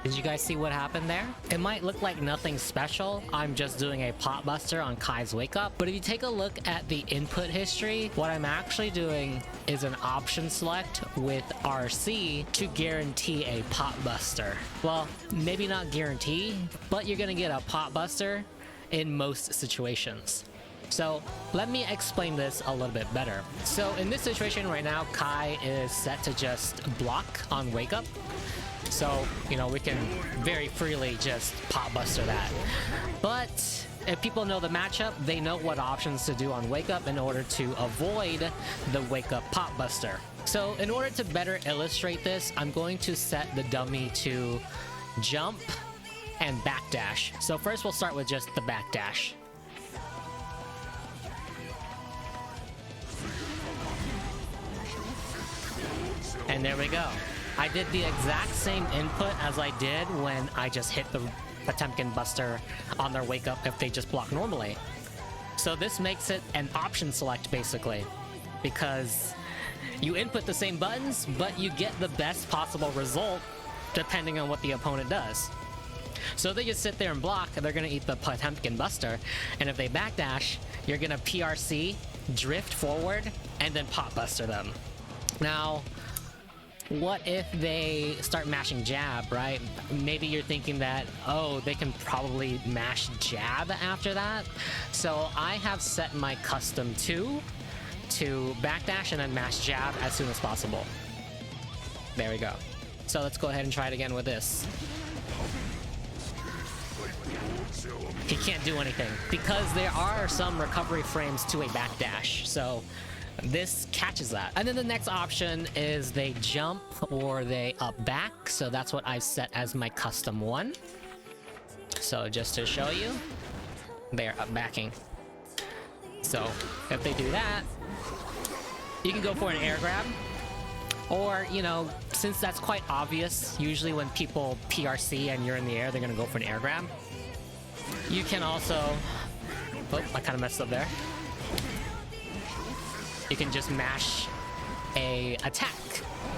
Did you guys see what happened there? It might look like nothing special. I'm just doing a pot buster on Kai's wake up. But if you take a look at the input history, what I'm actually doing is an option select with RC to guarantee a pot buster. Well, maybe not guarantee, but you're gonna get a pot buster in most situations. So let me explain this a little bit better. So in this situation right now, Kai is set to just block on wake up. So, you know, we can very freely just pot buster that. But if people know the matchup, they know what options to do on wake up in order to avoid the wake up pot buster. So in order to better illustrate this, I'm going to set the dummy to jump and backdash. So first we'll start with just the backdash. And there we go. I did the exact same input as I did when I just hit the Potemkin Buster on their wake up if they just block normally. So this makes it an option select basically, because you input the same buttons, but you get the best possible result depending on what the opponent does. So if they just sit there and block, they're gonna eat the Potemkin Buster, and if they backdash, you're gonna PRC, drift forward, and then pot buster them. Now, what if they start mashing jab, right? Maybe you're thinking that, oh, they can probably mash jab after that. So I have set my custom 2 to backdash and then mash jab as soon as possible. There we go. So let's go ahead and try it again with this. He can't do anything because there are some recovery frames to a backdash. So this catches that. And then the next option is they jump or they up back. So that's what I've set as my custom 1. So just to show you, they're up backing. So if they do that, you can go for an air grab. Or, you know, since that's quite obvious, usually when people PRC and you're in the air, they're gonna go for an air grab. You can also, oh, I kind of messed up there. You can just mash a attack,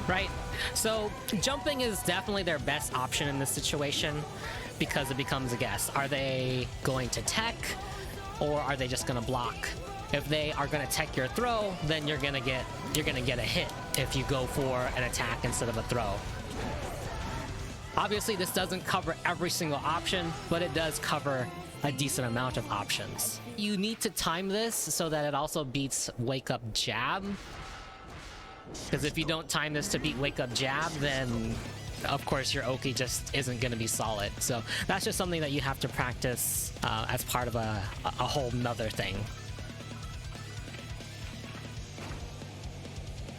right? So jumping is definitely their best option in this situation because it becomes a guess. Are they going to tech or are they just gonna block? If they are gonna tech your throw, then you're gonna get a hit if you go for an attack instead of a throw. Obviously this doesn't cover every single option, but it does cover a decent amount of options. You need to time this so that it also beats wake up jab. Because if you don't time this to beat wake up jab, then of course your Oki just isn't going to be solid. So that's just something that you have to practice as part of a whole nother thing.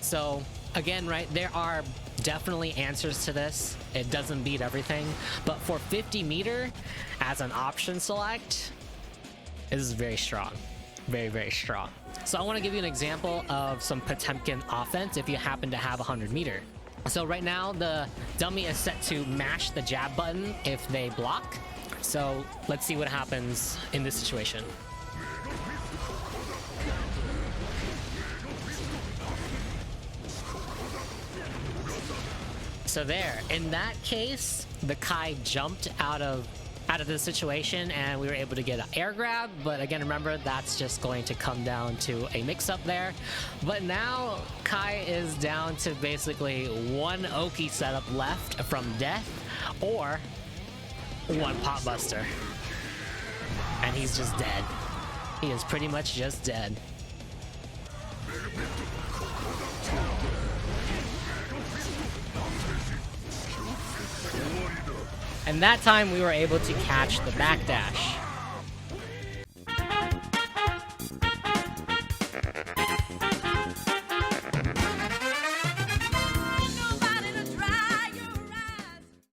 So again, right, there are definitely answers to this. It doesn't beat everything, but for 50 meter as an option select, this is very strong. Very, very strong. So I want to give you an example of some Potemkin offense if you happen to have 100 meter. So right now the dummy is set to mash the jab button if they block. So let's see what happens in this situation. So there, in that case, the Kai jumped out of the situation and we were able to get an air grab, but again, remember, that's just going to come down to a mix-up there. But now Kai is down to basically 1 Oki setup left from death or 1 pot buster. And he's just dead. He is pretty much just dead. And that time we were able to catch the backdash.